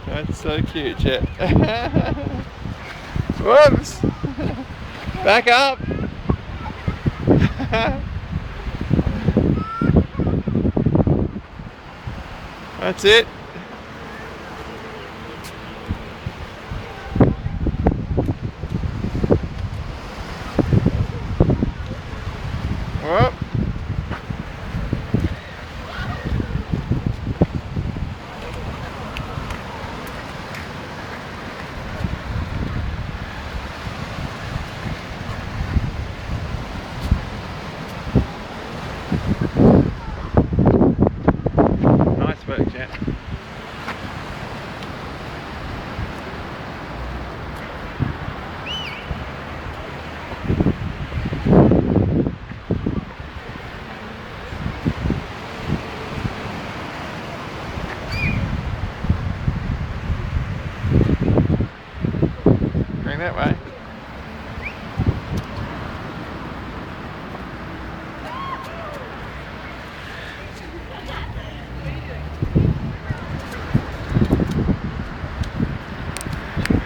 That's so cute, Jet. Whoops! Back up! That's it. Whoop. Nice work, Jet. Going that way.